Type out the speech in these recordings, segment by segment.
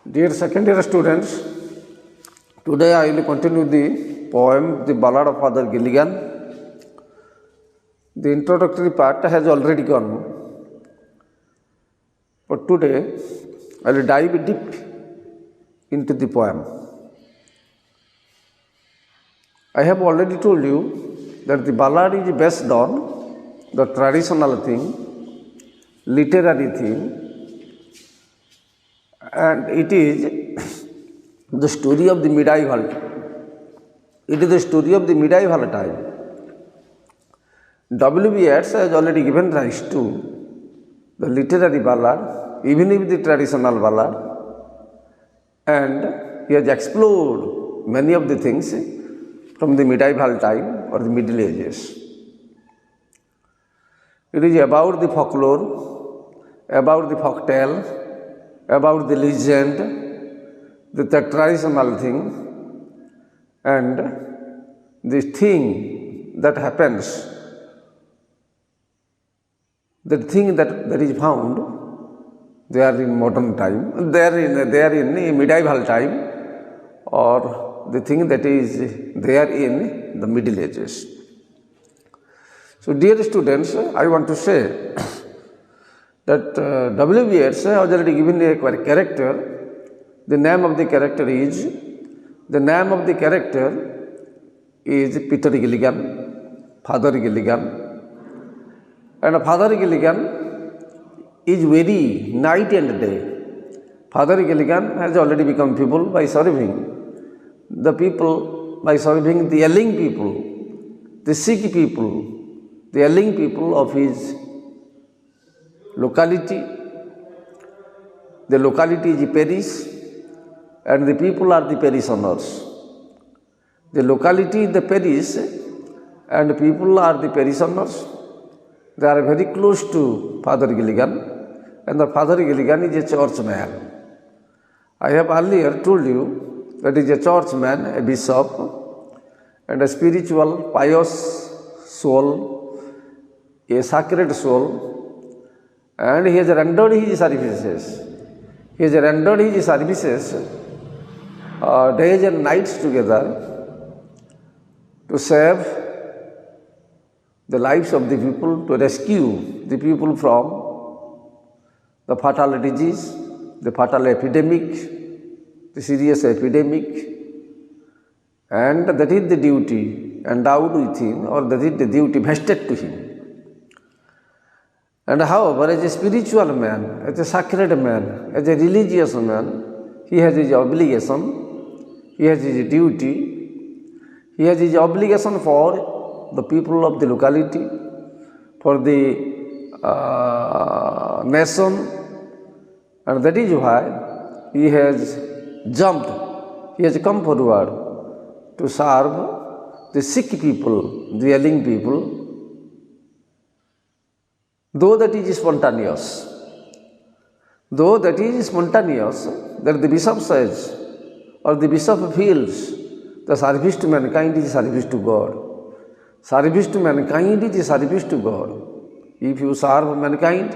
Dear second year students, today I will continue the poem The Ballad of Father Gilligan. The introductory part has already gone, but today I will dive deep into the poem. I have already told you that the ballad is based on the traditional theme, literary theme, and it is the story of the medieval. It is the story of the medieval time. W.B. Yeats has already given rise to the literary ballad, even if the traditional ballad, and he has explored many of the things from the medieval time or the Middle Ages. It is about the folklore, about the folktale, about the legend, the traditional thing, and the thing that happens, the thing that is found, they are in modern time, they are in medieval time, or the thing that is there in the Middle Ages. So, dear students, I want to say that W.B. Yeats has already given a character. The name of the character is Peter Gilligan, Father Gilligan. And Father Gilligan is very night and day. Father Gilligan has already become people by serving the ailing people, the sick people, the ailing people of his locality. The locality is a parish, and the people are the parishioners. The locality is the parish, and the people are the parishioners. They are very close to Father Gilligan, and the Father Gilligan is a churchman. I have earlier told you that he is a churchman, a bishop, and a spiritual, pious soul, a sacred soul, and he has rendered his services. He has rendered his services days and nights together to save the lives of the people, to rescue the people from the fatal disease, the fatal epidemic, the serious epidemic, and that is the duty endowed with him, or that is the duty vested to him. And however, as a spiritual man, as a sacred man, as a religious man, he has his obligation, he has his duty, he has his obligation for the people of the locality, for the nation, and that is why he has jumped, he has come forward to serve the sick people, the ailing people, though that is spontaneous, that the bishop says, or the bishop feels, the service to mankind is service to God. Service to mankind is service to God. If you serve mankind,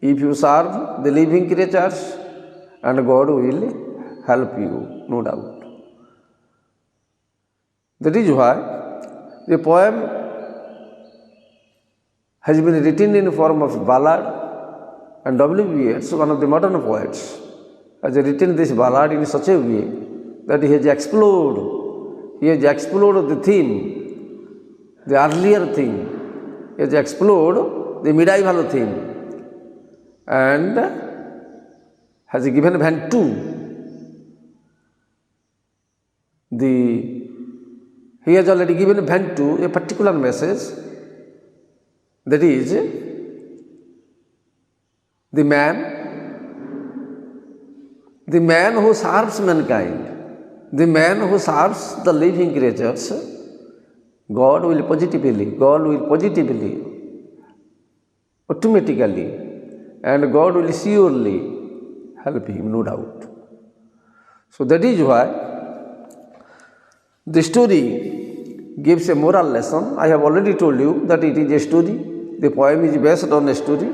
if you serve the living creatures, and God will help you, no doubt. That is why the poem has been written in the form of ballad, and W.B. Yeats, one of the modern poets, has written this ballad in such a way that he has explored the theme, the earlier theme, he has explored the medieval theme, and has given vent to he has already given vent to a particular message, that is the man who serves mankind, the man who serves the living creatures, God will positively, automatically, and God will surely help him, no doubt. So that is why the story gives a moral lesson. I have already told you that it is a story. The poem is based on a story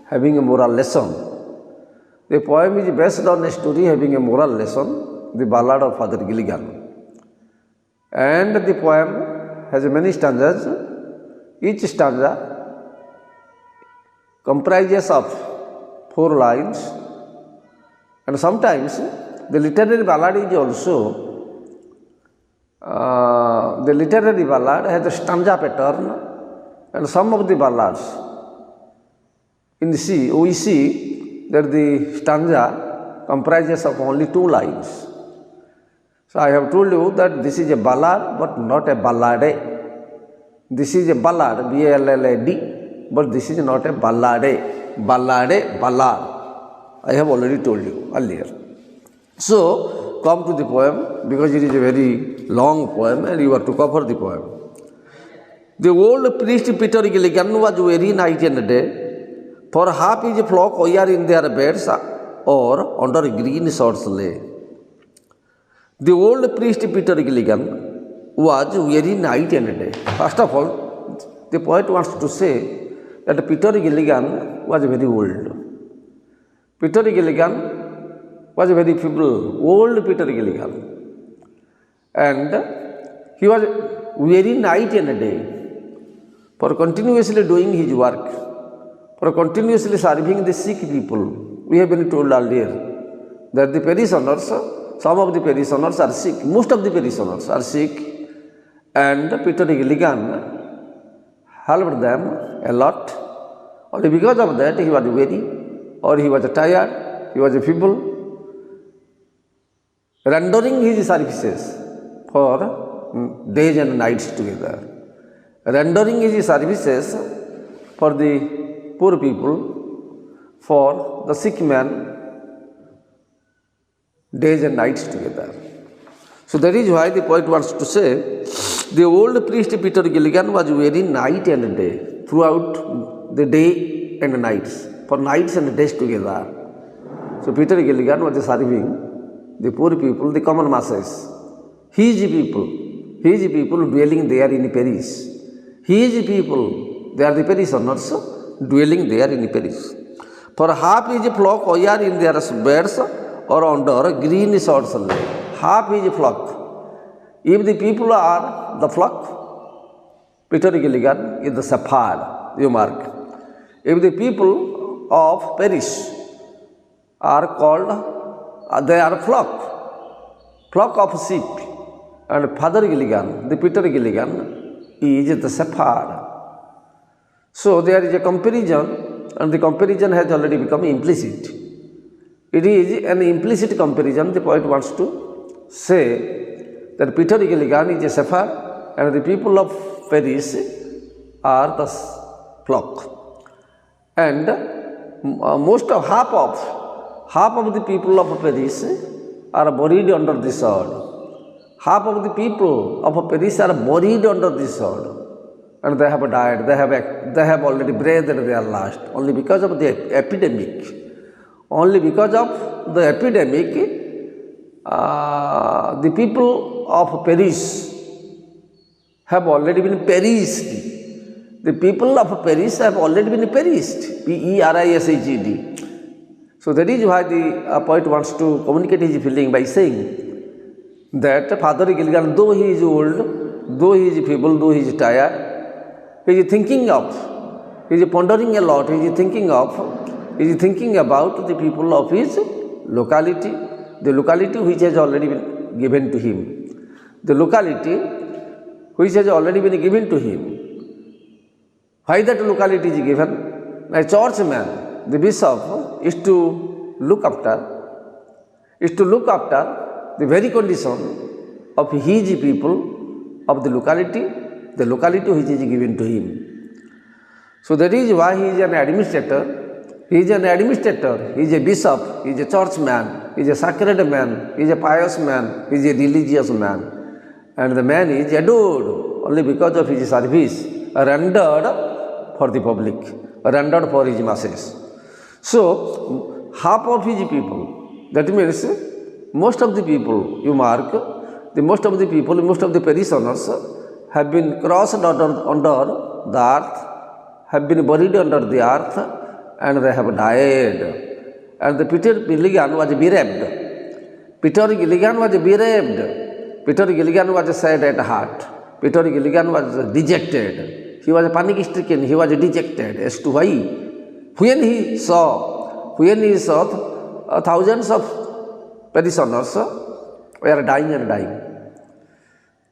having a moral lesson. The poem is based on a story having a moral lesson, the ballad of Father Gilligan. And the poem has many stanzas. Each stanza comprises of 4 lines, and sometimes the literary ballad is also the literary ballad has a stanza pattern, and some of the ballads we see that the stanza comprises of only 2 lines. So I have told you that this is a ballad but not a ballade. This is a ballad, B-A-L-L-A-D, but this is not a ballade. Ballad. I have already told you earlier. So come to the poem, because it is a very long poem and you have to cover the poem. The old priest Peter Gilligan was weary night and day, for half his flock were in their beds or under green swords lay. The old priest Peter Gilligan was weary night and day. First of all, the poet wants to say that Peter Gilligan was very old. Peter Gilligan was very feeble, old Peter Gilligan. And he was weary night and day for continuously doing his work, for continuously serving the sick people. We have been told earlier that the parishioners, some of the parishioners are sick, most of the parishioners are sick, and Peter Gilligan helped them a lot. Only because of that he was weary, or he was tired, he was feeble, rendering his services for days and nights together, rendering his services for the poor people, for the sick man, days and nights together. So that is why the poet wants to say, the old priest Peter Gilligan was weary night and day, throughout the day and nights, for nights and days together. So Peter Gilligan was serving the poor people, the common masses, his people dwelling there in Paris. His people, they are the parishioners dwelling there in Paris. For half his flock were in their beds or under green swords lay. Half his flock. If the people are the flock, Peter Gilligan is the shepherd, you mark. If the people of Paris are called, they are flock of sheep, and Father Gilligan, the Peter Gilligan, is the shepherd. So there is a comparison, and the comparison has already become implicit. It is an implicit comparison. The poet wants to say that Peter Gilligan is a shepherd and the people of Paris are the flock. And half of the people of Paris are buried under the sword. Half of the people of Paris are buried under the sword, and they have died. They have already breathed their last, only because of the epidemic. Only because of the epidemic, the people of Paris have already been perished. The people of Paris have already been perished. P-E-R-I-S-H-E-D. So that is why the poet wants to communicate his feeling by saying that Father Gilligan, though he is old, though he is feeble, though he is tired, he is thinking pondering a lot, he is thinking about the people of his locality, the locality which has already been given to him. The locality which has already been given to him. Why that locality is given? A churchman, the bishop, is to look after the very condition of his people, of the locality which is given to him. So that is why he is an administrator. He is a bishop, he is a churchman, he is a sacred man, he is a pious man, he is a religious man. And the man is adored only because of his service rendered for the public, rendered for his masses. So, half of his people, that means most of the people, you mark, most of the parishioners have been crossed under the earth, have been buried under the earth, and they have died. and the Peter Gilligan was bereaved. Peter Gilligan was bereaved. Peter Gilligan was sad at heart. Peter Gilligan was dejected. He was panic stricken. He was dejected as to why. When he saw thousands of parishioners were dying and dying.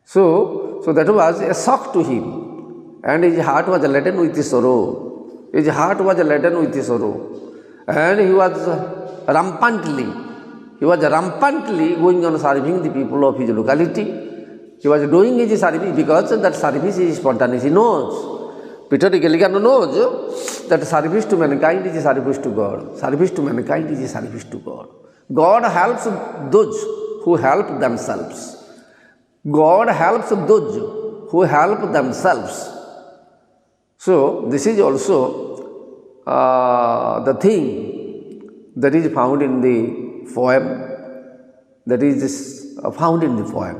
So that was a shock to him, and his heart was laden with sorrow. His heart was laden with sorrow, and he was rampantly going on serving the people of his locality. He was doing his service because that service is spontaneous. He knows. Peter Gilligan knows that service to mankind is service to God. Service to mankind is service to God. God helps those who help themselves. God helps those who help themselves. So, this is also the thing that is found in the poem. That is found in the poem.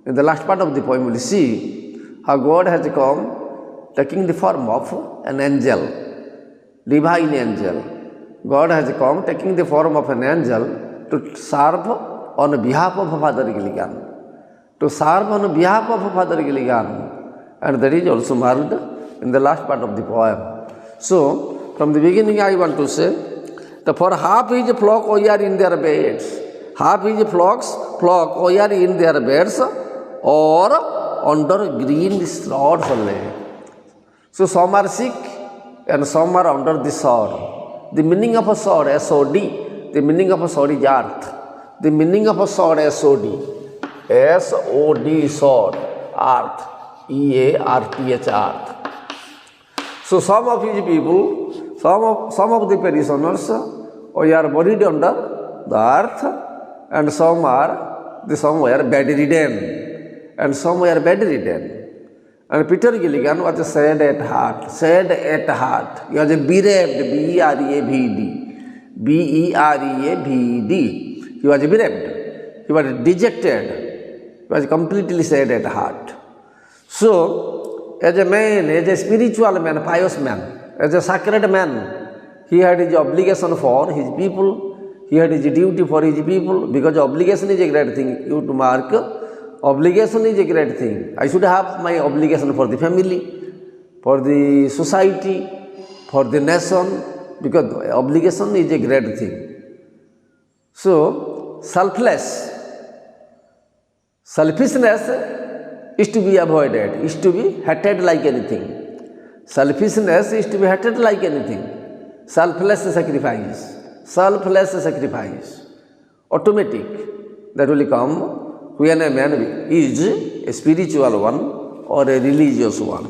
In the last part of the poem, we will see how God has come taking the form of an angel, divine angel. God has come taking the form of an angel to serve on behalf of Father Gilligan. To serve on behalf of Father Gilligan, and that is also marked in the last part of the poem. So, from the beginning I want to say that for half his flock are in their beds, half his flock are in their beds or under green swords lay. So, some are sick and some are under the sword. The meaning of a sword, S-O-D, the meaning of a sword is earth. The meaning of a sword, S-O-D. S-O-D, sword, earth, E-A-R-T-H, earth. So some of his people, some of the parishioners are buried under the earth, and some were bedridden, and some were bedridden. And Peter Gilligan was sad at heart. He was bereaved, B-E-R-E-A-V-E-D, B-E-R-E-A-V-E-D. He was bereaved. He was dejected. He was completely sad at heart. So, as a man, as a spiritual man, pious man, as a sacred man, he had his obligation for his people, he had his duty for his people, because obligation is a great thing. You to mark, obligation is a great thing. I should have my obligation for the family, for the society, for the nation, because obligation is a great thing. So, selfishness is to be avoided, is to be hated like anything. Selfishness is to be hated like anything. Selfless sacrifice, automatic, that will come when a man is a spiritual one or a religious one.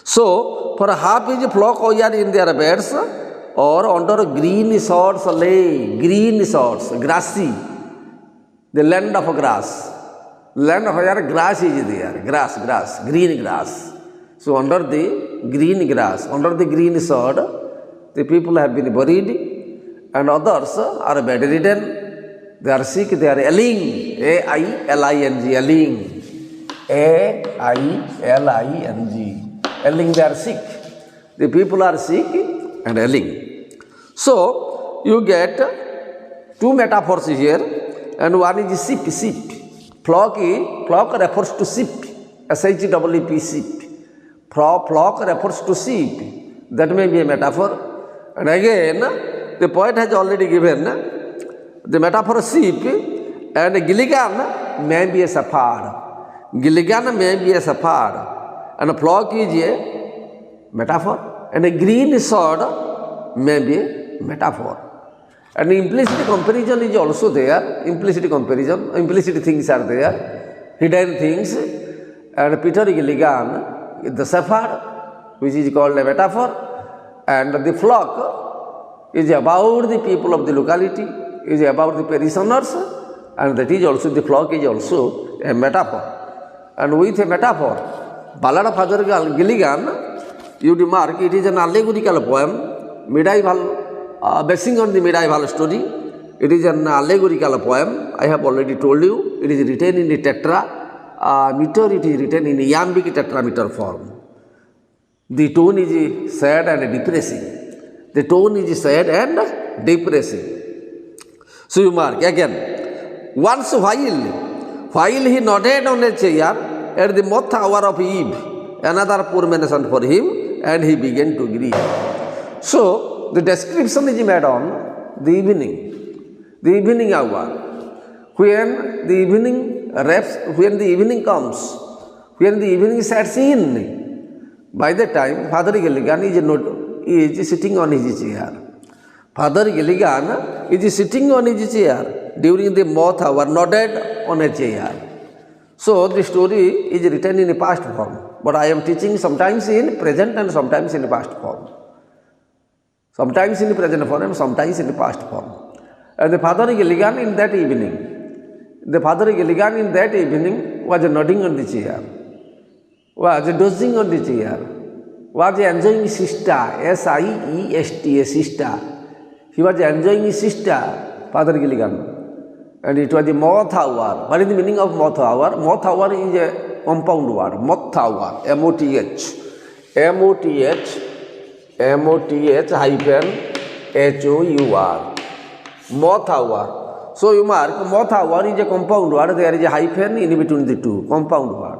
So, for half his flock are in their beds or under green swords lay, green swords, grassy, the land of grass. Land where grass is there, grass, green grass. So under the green grass, under the green sword, the people have been buried, and others are bedridden, they are sick, they are ailing, A-I-L-I-N-G, ailing, A-I-L-I-N-G, ailing, they are sick. The people are sick and ailing. So you get two metaphors here, and one is sheep. Flock refers to sheep, S-H-E-P, sheep. Flock refers to sheep. That may be a metaphor. And again, the poet has already given the metaphor of sheep, and Gilligan may be a shepherd. Gilligan may be a shepherd, and a flock is a metaphor, and a green sword may be a metaphor. And implicit comparison is also there, implicit things are there, hidden things. And Peter Gilligan is the shepherd, which is called a metaphor, and the flock is about the people of the locality, is about the parishioners, and that is also, the flock is also a metaphor. And with a metaphor, Ballad of Father Gilligan, you remark it is an allegorical poem, medieval, basing on the medieval story. It is an allegorical poem. I have already told you. It is written in the tetrameter. It is written in iambic tetrameter form. The tone is sad and depressing. The tone is sad and depressing. So you mark again. Once while he nodded on a chair at the moth hour of eve, another poor man sent for him, and he began to grieve. So the description is made on the evening hour. When the evening comes, when the evening sets in, by the time Father Gilligan is sitting on his chair. Father Gilligan is sitting on his chair during the moth hour, nodded on a chair. So the story is written in a past form, but I am teaching sometimes in present and sometimes in past form. Sometimes in the present form and sometimes in the past form. And the Father Gilligan in that evening, was nodding on the chair, was dozing on the chair, was enjoying siesta, S-I-E-S-T-A, siesta. He was enjoying his siesta, Father Gilligan. And it was the moth hour. What is the meaning of moth hour? Moth hour is a compound word. Moth hour, M-O-T-H hyphen H-O-U-R. Moth hour. So you mark, moth hour is a compound word. There is a hyphen in between the two, compound word.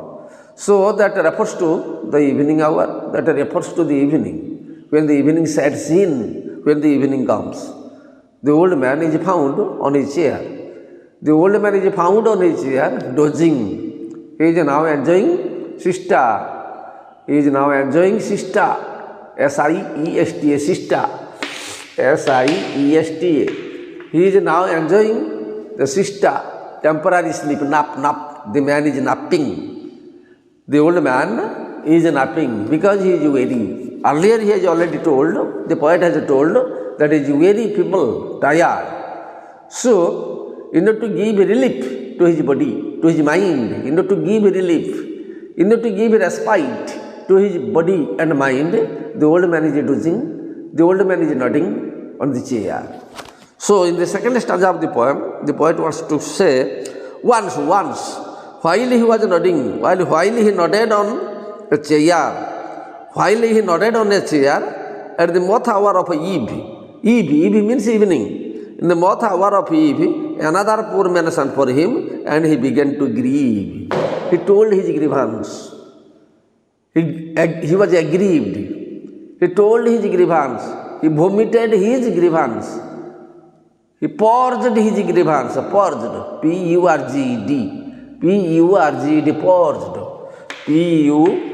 So that refers to the evening hour, that refers to the evening. When the evening sets in, when the evening comes, the old man is found on his chair. The old man is found on his chair, dozing. He is now enjoying siesta. S-I-E-S-T-A, siesta. S-I-E-S-T-A. He is now enjoying the siesta, temporary sleep, nap. The man is napping. The old man is napping because he is weary. Earlier he has already told, the poet has told that he is very feeble, tired. So, in order to give relief to his body, to his mind, in order to give relief, in order to give respite to his body and mind, the old man is dozing, the old man is nodding on the chair. So, in the second stanza of the poem, the poet wants to say, once, while he was nodding, while he nodded on a chair, at the moth hour of eve means evening. In the moth hour of eve, another poor man sent for him, and he began to grieve. He told his grievance. He was aggrieved. He told his grievance. He vomited his grievance. He purged his grievance. Purged. P-U-R-G-E-D. P-U-R-G-E-D. Purged. P-U-R-G-E-D.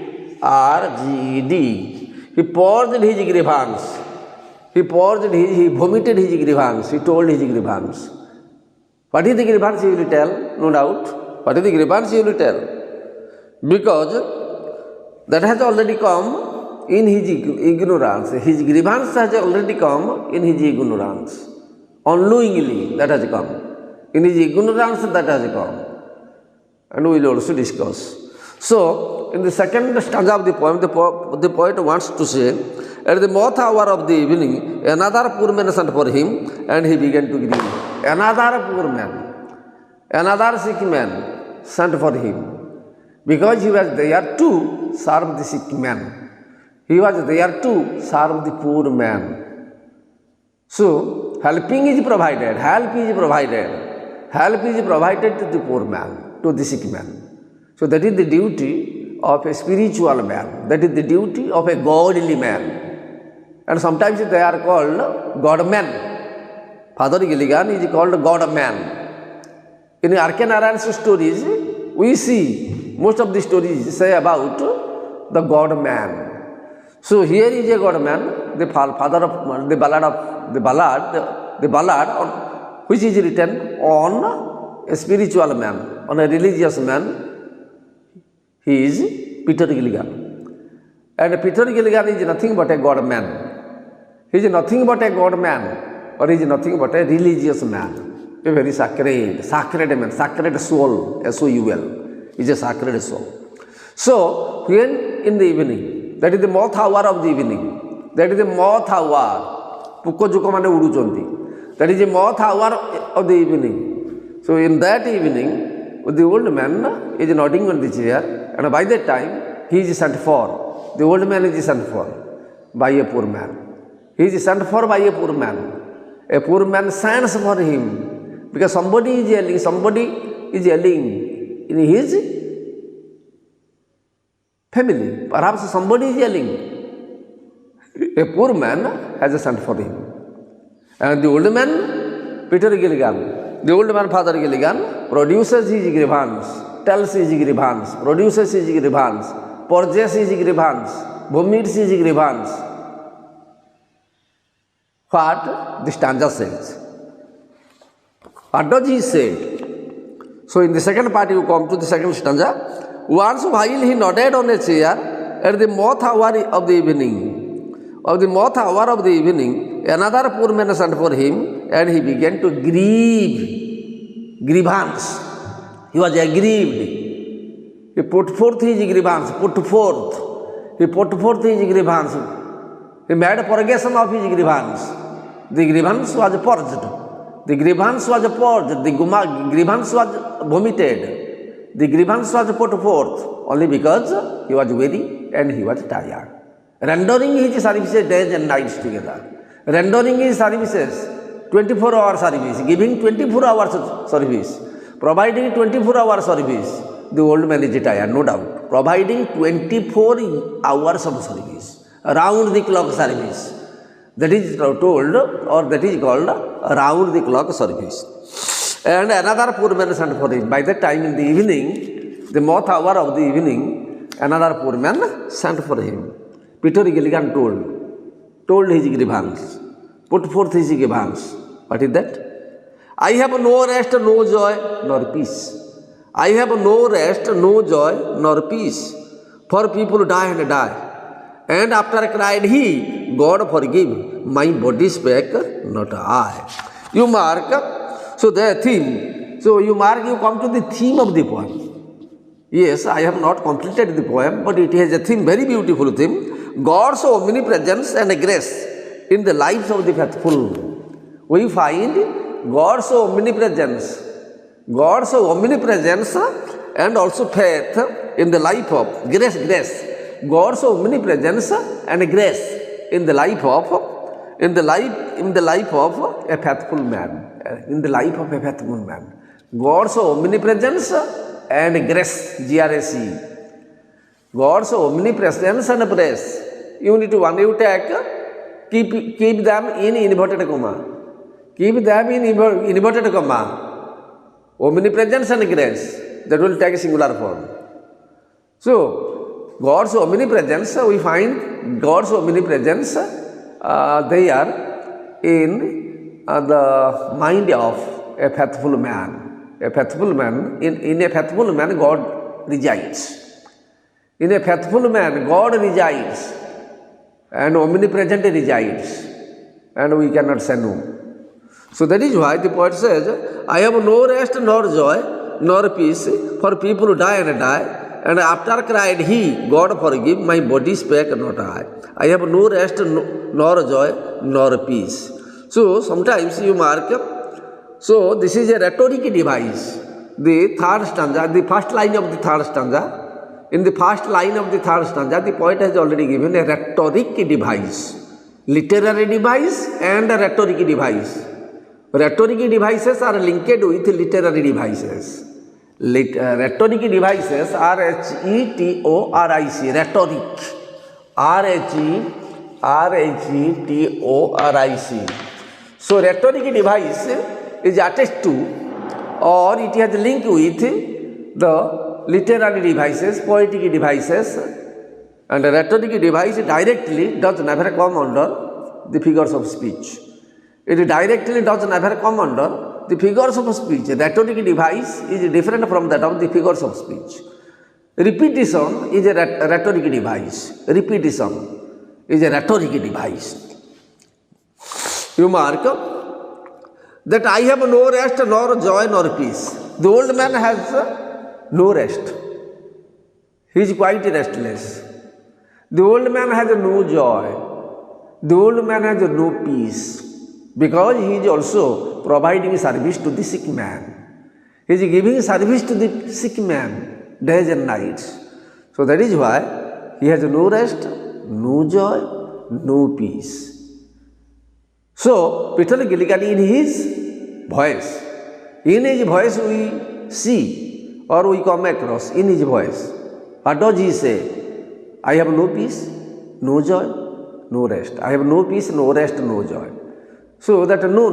He purged his grievance. He vomited his grievance. He told his grievance. What is the grievance he will tell? No doubt. What is the grievance he will tell? Because that has already come in his ignorance. His grievance has already come in his ignorance. Unknowingly that has come. In his ignorance that has come. And we will also discuss. So, in the second stanza of the poem, the poet wants to say, at the moth hour of the evening, another poor man sent for him, and he began to grieve. Another poor man, another sick man sent for him, because he was there to serve the sick man. He was there to serve the poor man. So, helping is provided, help is provided to the poor man, to the sick man. So, that is the duty of a spiritual man, that is the duty of a godly man. And sometimes they are called God-men. Father Gilligan is called God-man. In Arkanarayan's stories, we see most of the stories say about the God-man. So here is a God-man, the father of the ballad on, which is written on a spiritual man, on a religious man. He is Peter Gilligan. And Peter Gilligan is nothing but a God-man. He is nothing but a God-man, or he is nothing but a religious man. A very sacred man, sacred soul, S-O-U-L, is a sacred soul. So, when in the evening, that is the moth hour of the evening, that is the moth hour, pukojuko mane uduchonti, that is the moth hour of the evening. So, in that evening, the old man is nodding on the chair, and by that time, he is sent for. The old man is sent for by a poor man. He is sent for by a poor man. A poor man stands for him because somebody is yelling in his family. Perhaps somebody is yelling. A poor man has a stand for him. And the old man, Peter Gilligan, the old man, Father Gilligan, produces his grievance, tells his grievance, produces his grievance, purges his grievance, vomits his grievance. What the stanza says. What does he say? So in the second part you come to the second stanza. Once while he nodded on a chair at the moth hour of the evening, another poor man sent for him and he began to grieve. Grievance. He was aggrieved. He put forth his grievance. He put forth his grievance. He made purgation of his grievance. The grievance was purged. The grievance was purged. The grievance was vomited. The grievance was put forth only because he was weary and he was tired. Rendering his services days and nights together. Rendering his services, 24-hour service, giving 24 hours service, providing 24-hour service. The old man is tired, no doubt. Providing 24 hours of service, round the clock service. That is told, or that is called round the clock service. And another poor man sent for him. By that time in the evening, the moth hour of the evening, another poor man sent for him. Peter Gilligan told his grievance, put forth his grievance. What is that? I have no rest, no joy, nor peace. I have no rest, no joy, nor peace. For people die and die. And after cried he, God forgive, my body spake, not I. You mark, so the theme. So you come to the theme of the poem. Yes, I have not completed the poem, but it has a theme, very beautiful theme. God's omnipresence and grace in the lives of the faithful. We find God's omnipresence and also faith in the life of grace. God's omnipresence and grace in the life of a faithful man. In the life of a faithful man. God's omnipresence and grace, G-R-A-C. God's omnipresence and grace. Unit 1, you keep them in inverted comma. Keep them in inverted comma. Omnipresence and grace. That will take a singular form. So, God's omnipresence, we find God's omnipresence, they are in the mind of a faithful man. A faithful man, in a faithful man, God resides. In a faithful man, God resides. And omnipresent resides. And we cannot say no. So that is why the poet says, I have no rest nor joy nor peace, for people who die and die. And after cried he, God forgive, my body spake not I. I have no rest nor joy nor peace. So sometimes you mark, so this is a rhetoric device. The third stanza, the first line of the third stanza, in the first line of the third stanza, the poet has already given a rhetoric device. Literary device and a rhetoric device. Rhetoric devices are linked with literary devices. Rhetoric devices, R-H-E-T-O-R-I-C, rhetoric, R-H-E-T-O-R-I-C. So rhetoric device is attached to, or it has link with the literary devices, poetic devices, and a rhetoric device directly does never come under the figures of speech. It directly does never come under the figures of speech. Rhetoric device is different from that of the figures of speech. Repetition is a rhetoric device. Repetition is a rhetoric device. You mark that I have no rest nor joy nor peace. The old man has no rest. He is quite restless. The old man has no joy. The old man has no peace. Because he is also providing service to the sick man. He is giving service to the sick man days and nights. So that is why he has no rest, no joy, no peace. So, Peter Gilligan in his voice we see or we come across in his voice. What does he say? I have no peace, no joy, no rest. I have no peace, no rest, no joy. So that no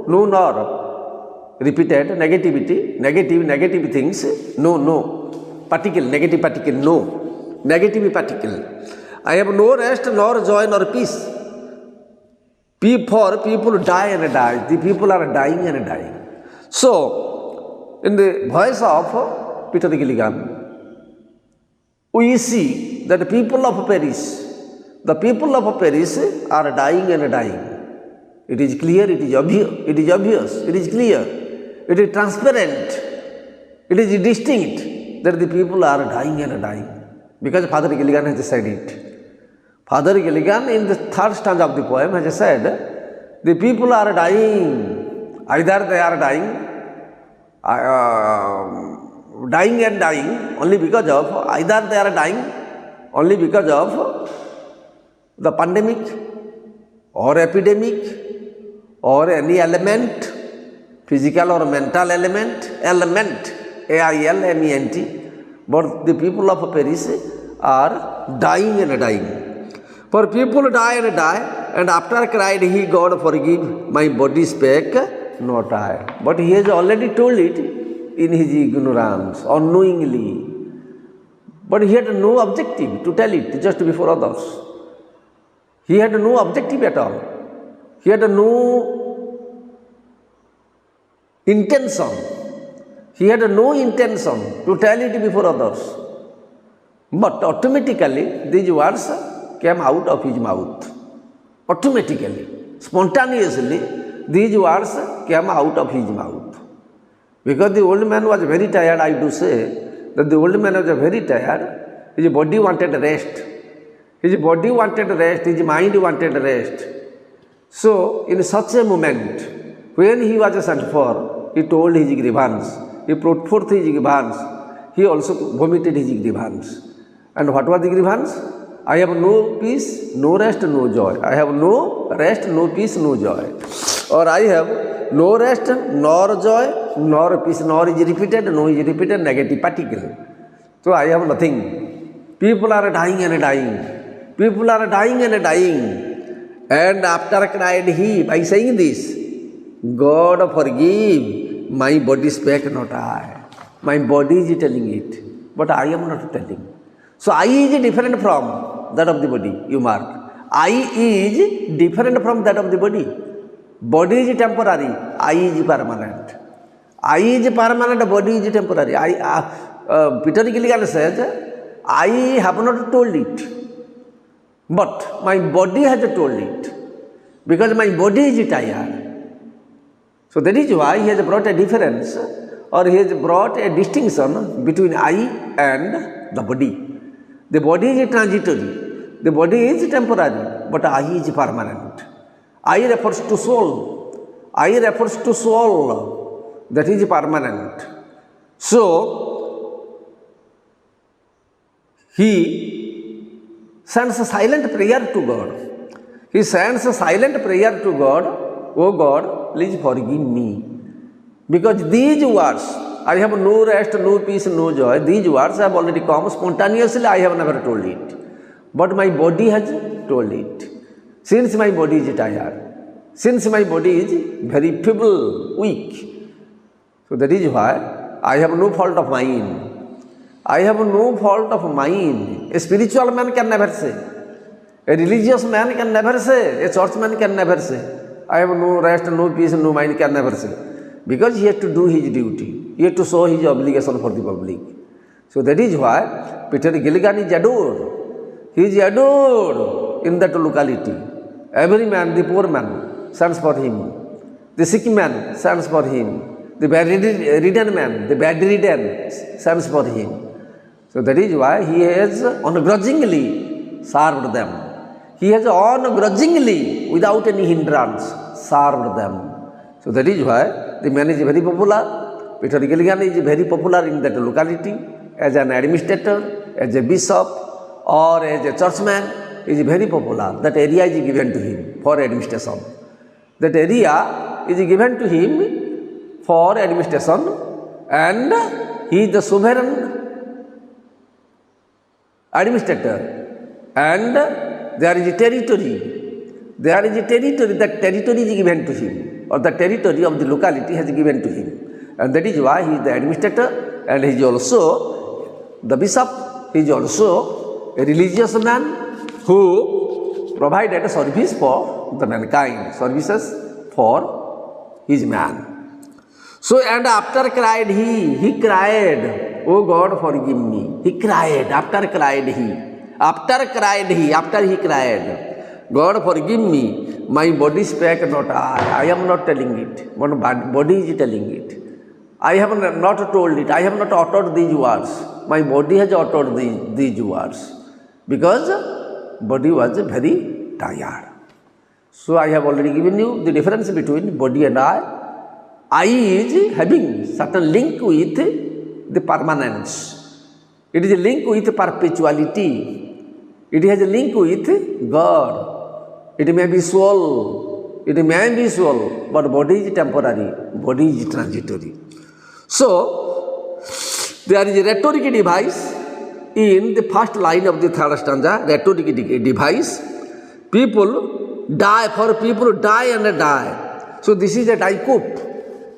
nor repeated negative things, no, particle, negative particle, no, negative particle. I have no rest, nor joy, nor peace. For people die and die. The people are dying and dying. So, in the voice of Peter Gilligan, we see that the people of Paris are dying and dying. It is clear, it is obvious, it is clear, it is transparent, it is distinct that the people are dying and dying. Because Father Gilligan has said it. Father Gilligan in the third stanza of the poem has said, the people are dying, either they are dying and dying only because of, either they are dying only because of the pandemic or epidemic or any element, physical or mental element, AILMENT, but the people of Paris are dying and dying. For people die and die, and after cried he, God forgive, my body spake not I. But he has already told it in his ignorance, unknowingly. But he had no objective to tell it just before others. He had no objective at all. He had no intention. He had no intention to tell it before others. But automatically these words came out of his mouth. Automatically, spontaneously, these words came out of his mouth. Because the old man was very tired, I do say that the old man was very tired. His body wanted rest. His body wanted rest, his mind wanted rest. So, in such a moment, when he was sent for, he told his grievance. He brought forth his grievance. He also vomited his grievance. And what was the grievance? I have no peace, no rest, no joy. I have no rest, no peace, no joy. Or I have no rest, nor joy, nor peace, nor is repeated, no is repeated, negative particle. So I have nothing. People are dying and dying. People are dying and dying. And after cried he, by saying this, God forgive, my body spake not I. My body is telling it, but I am not telling. So I is different from that of the body, you mark. I is different from that of the body. Body is temporary, I is permanent. I is permanent, body is temporary. Peter Gilligan says, I have not told it, but my body has told it, because my body is tired. So that is why he has brought a difference, or he has brought a distinction between I and the body. The body is transitory, the body is temporary, but I is permanent. I refers to soul. I refers to soul, that is permanent. So, he sends a silent prayer to God. He sends a silent prayer to God, oh God, please forgive me. Because these words, I have no rest, no peace, no joy, these words have already come spontaneously, I have never told it. But my body has told it. Since my body is tired, since my body is very feeble, weak, so that is why I have no fault of mine. I have no fault of mine. A spiritual man can never say. A religious man can never say. A churchman can never say. I have no rest, no peace, no mind, can never say. Because he has to do his duty. He has to show his obligation for the public. So that is why Peter Gilligan is adored. He is adored in that locality. Every man, the poor man, sends for him. The sick man sends for him. The bedridden man, the bedridden sends for him. So that is why he has ungrudgingly served them. He has ungrudgingly, without any hindrance, served them. So that is why the man is very popular. Peter Gilligan is very popular in that locality as an administrator, as a bishop, or as a churchman. He is very popular. That area is given to him for administration. That area is given to him for administration, and he is the sovereign administrator, and there is a territory. There is a territory, that territory is given to him, or the territory of the locality has given to him. And that is why he is the administrator, and he is also the bishop. He is also a religious man who provided service for the mankind, services for his man. So, and after cried he cried, "Oh God, forgive me." He cried, after cried he, after he cried, "God, forgive me, my body spake not I am not telling it, my body is telling it. I have not told it, I have not uttered these words, my body has uttered these words, because body was very tired." So I have already given you the difference between body and I. I is having certain link with the permanence. It is a link with perpetuality. It has a link with God. It may be soul. It may be soul, but body is temporary. Body is transitory. So, there is a rhetoric device in the first line of the third stanza. Rhetoric device. People die, for people die and die. So, this is a dicope.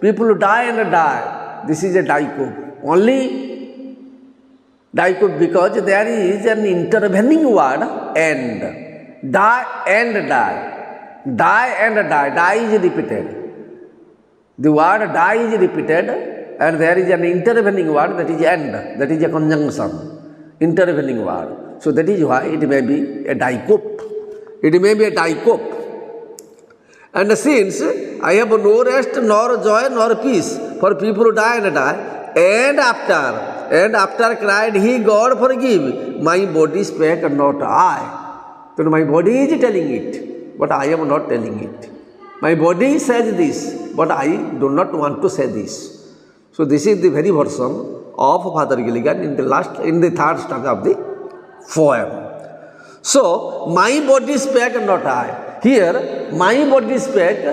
People die and die. This is a dicope. Only dicope because there is an intervening word, end. Die and die. Die and die. Die is repeated. The word die is repeated, and there is an intervening word, that is end. That is a conjunction. Intervening word. So that is why it may be a dicope. It may be a dicope. And since I have no rest, nor joy, nor peace, for people die and die, and after cried he, "God, forgive, my body spake not I." So my body is telling it, but I am not telling it. My body says this, but I do not want to say this. So this is the very version of Father Gilligan in the third stanza of the poem. So my body spake not I. Here, my body spake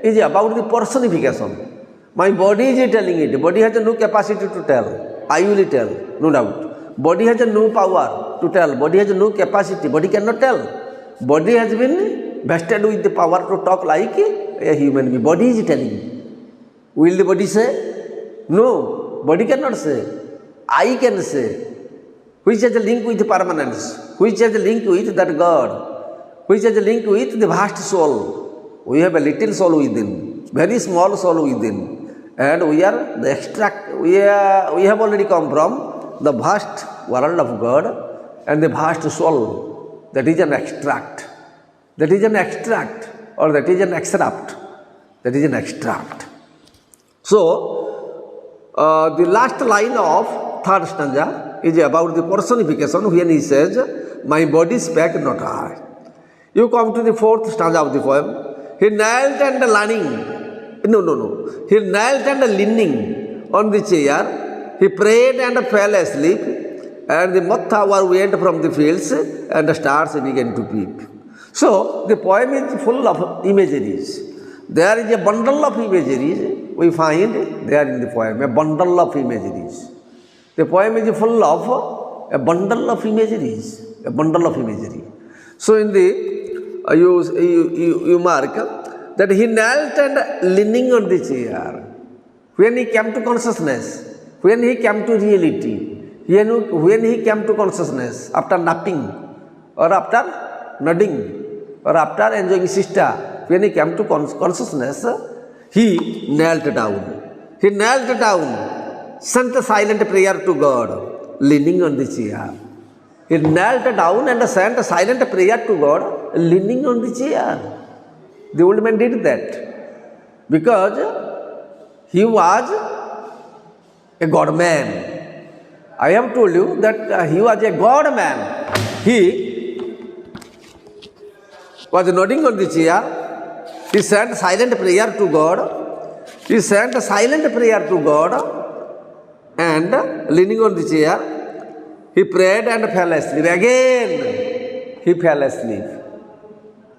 is about the personification. My body is telling it. Body has no capacity to tell. I will tell, no doubt. Body has no power to tell. Body has no capacity. Body cannot tell. Body has been vested with the power to talk like a human being. Body is telling. Will the body say? No. Body cannot say. I can say. Which has a link with permanence. Which has a link with that God. Which has a link with the vast soul. We have a little soul within, very small soul within, and we are the extract. We have already come from the vast world of God and the vast soul. That is an extract. That is an extract, or that is an extract. That is an extract. So, the last line of third stanza is about the personification when he says, "My body spake not I." You come to the fourth stanza of the poem. He knelt and leaning. He knelt and leaning on the chair. He prayed and fell asleep. And the moth hour went from the fields, and the stars began to peep. So the poem is full of imageries. There is a bundle of imageries we find there in the poem. A bundle of imageries. The poem is full of a bundle of imageries. A bundle of imagery. So in the you mark that he knelt and leaning on the chair. When he came to consciousness, when he came to reality, when he came to consciousness after napping, or after nodding, or after enjoying siesta, when he came to consciousness, he knelt down. He knelt down, sent a silent prayer to God, leaning on the chair. He knelt down and sent a silent prayer to God, leaning on the chair. The old man did that because he was a God man. I have told you that he was a God man. He was nodding on the chair. He sent silent prayer to God. He sent a silent prayer to God, and leaning on the chair, he prayed and fell asleep. Again he fell asleep.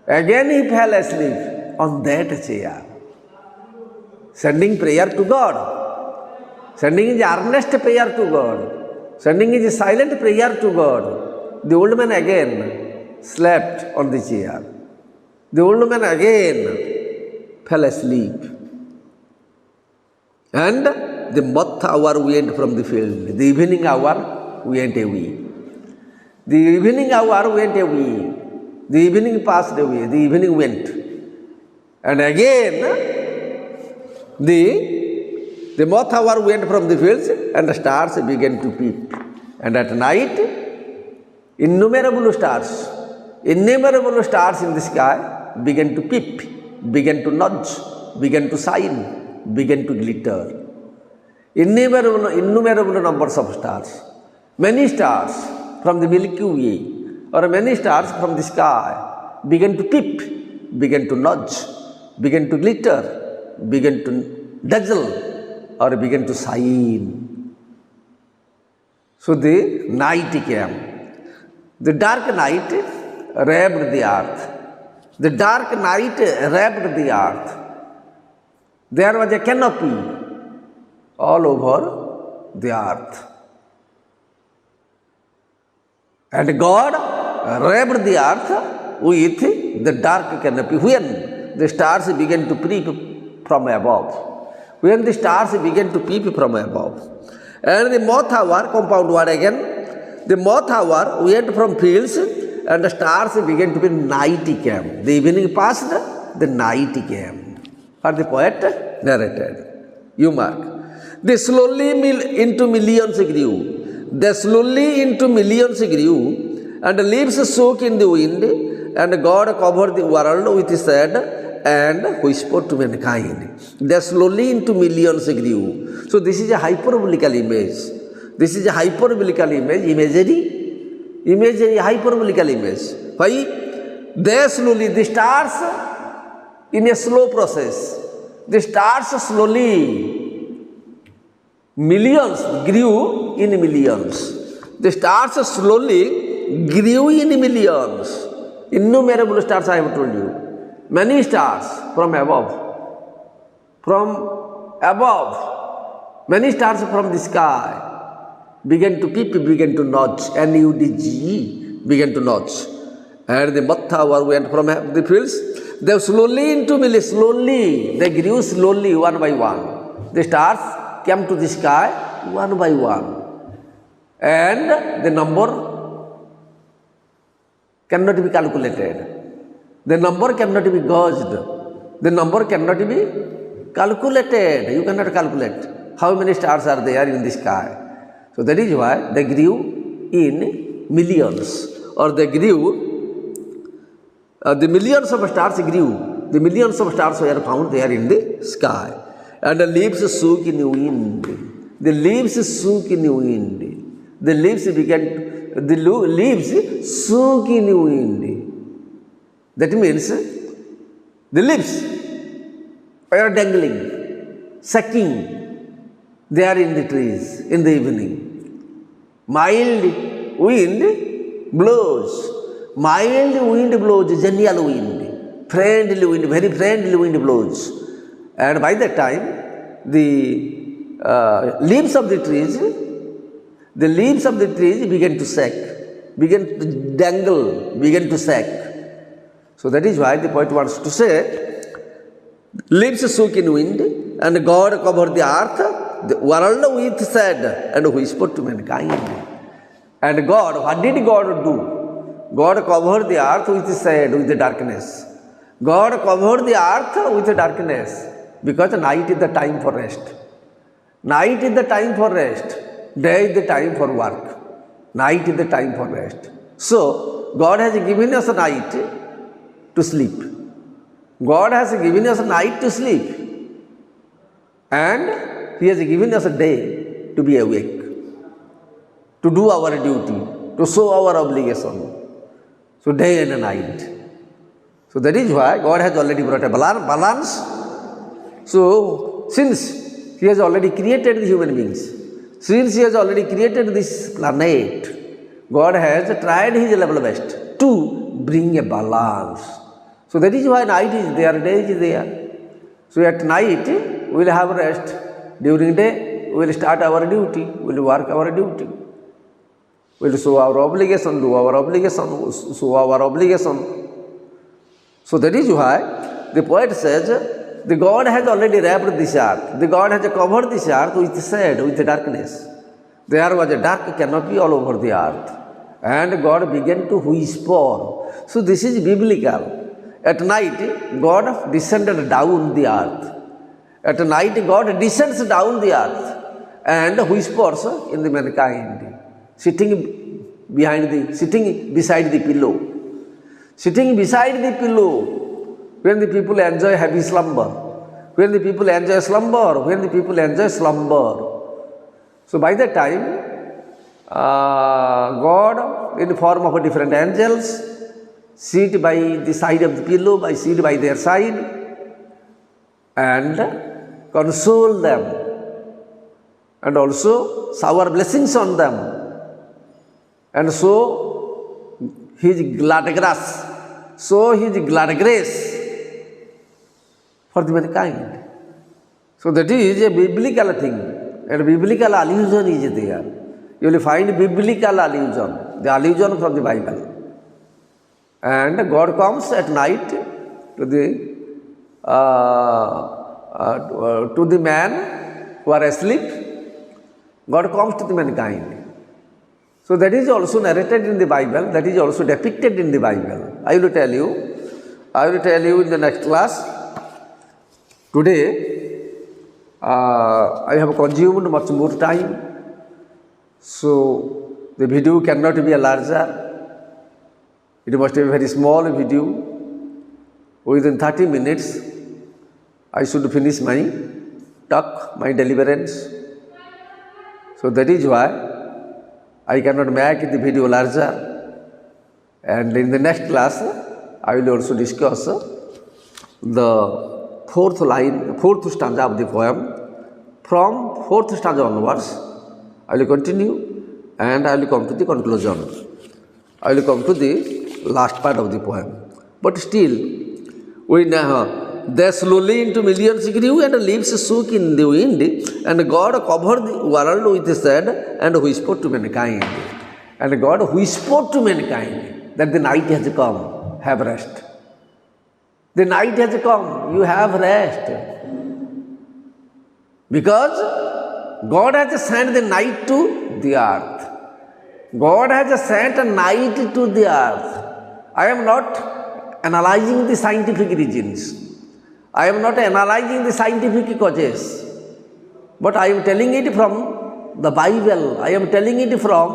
Again he fell asleep on that chair. Sending prayer to God. Sending is earnest prayer to God. Sending is silent prayer to God. The old man again slept on the chair. The old man again fell asleep. And the month hour went from the field. The evening hour went away. The evening hour went away. The evening passed away. The evening went. And again, the month hour went from the fields and the stars began to peep. And at night, innumerable stars in the sky began to peep, began to nudge, began to shine, began to glitter. Innumerable numbers of stars. Many stars from the Milky Way or many stars from the sky began to peep, began to nudge, began to glitter, began to dazzle or began to shine. So the night came. The dark night wrapped the earth. The dark night wrapped the earth. There was a canopy all over the earth. And God wrapped the earth with the dark canopy. When the stars began to peep from above. When the stars began to peep from above. And the month hour, compound word again, the month hour went from fields and the stars began to be night came. The evening passed, the night came. Or the poet narrated. You mark. They slowly into millions grew. They slowly into millions grew, and the leaves shook in the wind, and God covered the world with his head and whispered to mankind. They slowly into millions grew. So this is a hyperbolical image. This is a hyperbolical imagery, hyperbolical image. Why? They slowly, the stars in a slow process. The stars slowly, millions grew in millions. The stars slowly grew in millions. Innumerable stars I have told you. Many stars from above. From above. Many stars from the sky began to peep, began to nudge. NUDGE began to nudge. And the month hour went from the fields. They slowly into millions. Slowly. They grew slowly one by one. The stars came to the sky one by one. And the number cannot be calculated. The number cannot be gauged. The number cannot be calculated. You cannot calculate how many stars are there in the sky. So that is why they grew in millions. Or they grew, the millions of stars grew. The millions of stars were found there in the sky. And the leaves shook in the wind. The leaves shook in the wind. The leaves began, the leaves shook in the wind. That means the leaves were dangling, sucking there in the trees in the evening. Mild wind blows. Mild wind blows, genial wind. Friendly wind, very friendly wind blows. And by that time, the leaves of the trees began to sag, began to dangle, began to sag. So that is why the poet wants to say, leaves shook in wind, and God covered the earth, the world with shade, and whispered to mankind. And God, what did God do? God covered the earth with shade, with the darkness. God covered the earth with the darkness. Because night is the time for rest. Night is the time for rest. Day is the time for work. Night is the time for rest. So, God has given us a night to sleep. God has given us a night to sleep. And He has given us a day to be awake. To do our duty. To show our obligation. So, day and night. So, that is why God has already brought a balance. So, since He has already created the human beings, since He has already created this planet, God has tried His level best to bring a balance. So that is why night is there, day is there. So at night we will have rest. During day we will start our duty, we will work our duty. We will show our obligation, do our obligation, show our obligation. So that is why the poet says, the God has already wrapped this earth. The God has covered this earth with shade, with darkness. There was a dark canopy all over the earth. And God began to whisper. So this is biblical. At night, God descended down the earth. At night, God descends down the earth and whispers in the mankind, sitting beside the pillow. Sitting beside the pillow, when the people enjoy heavy slumber, when the people enjoy slumber, when the people enjoy slumber. So by that time, God in the form of different angels sit by the side of the pillow, sit by their side and console them and also shower blessings on them and show His glad grace, show His glad grace for the mankind. So that is a biblical thing, and biblical allusion is there. You will find biblical allusion, the allusion from the Bible. And God comes at night to the man who are asleep. God comes to the mankind. So that is also narrated in the Bible, that is also depicted in the Bible. I will tell you in the next class. Today, I have consumed much more time, so the video cannot be a larger. It must be a very small video. Within 30 minutes, I should finish my talk, my deliverance. So that is why I cannot make the video larger. And in the next class, I will also discuss the fourth stanza of the poem. From fourth stanza onwards, I will continue and I will come to the conclusion. I will come to the last part of the poem. But still, they slowly into millions grew and leaves shook in the wind, and God covered the world with shade and whispered to mankind. And God whispered to mankind that the night has come, have rest. The night has come, you have rest. Because God has sent the night to the earth. God has sent a night to the earth. I am not analyzing the scientific reasons. I am not analyzing the scientific causes. But I am telling it from the Bible. I am telling it from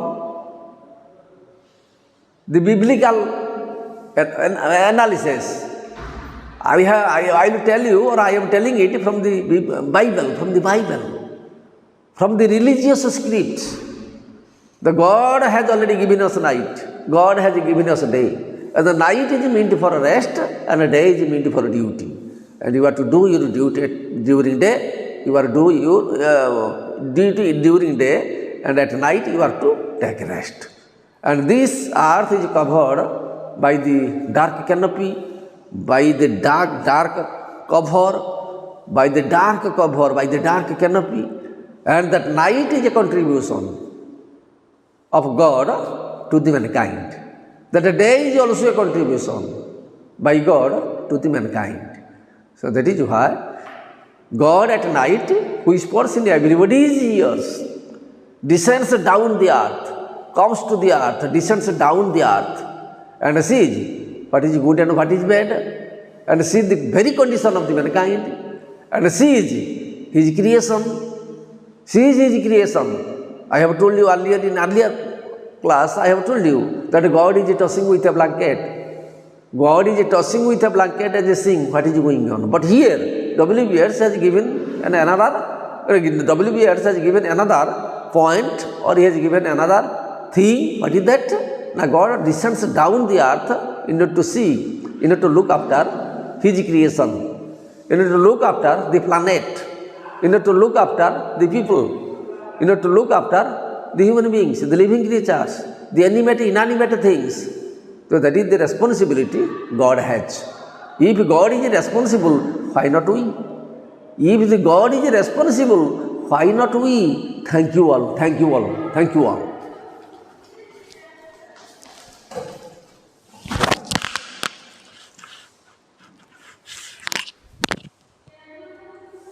the biblical analysis. I will tell you, or I am telling it from the Bible, from the religious scripts. The God has already given us night. God has given us day. And the night is meant for rest and the day is meant for duty. And you are to do your duty during day. You are to do your duty during day, and at night you are to take rest. And this earth is covered by the dark canopy, by the dark cover, by the dark canopy, and that night is a contribution of God to the mankind. That the day is also a contribution by God to the mankind. So that is why God at night whispers in everybody's ears, descends down the earth, comes to the earth, descends down the earth, and sees what is good and what is bad, and sees the very condition of the mankind, and sees His creation. I have told you in earlier class, I have told you that God is tossing with a blanket. God is tossing with a blanket as a sing what is going on. But here, W. Yeats has given another point, or he has given another thing. What is that? Now God descends down the earth in order to see, in order to look after His creation, in order to look after the planet, in order to look after the people, in order to look after the human beings, the living creatures, the animate, inanimate things. So that is the responsibility God has. If God is responsible, why not we? If the God is responsible, why not we? Thank you all. Thank you all. Thank you all.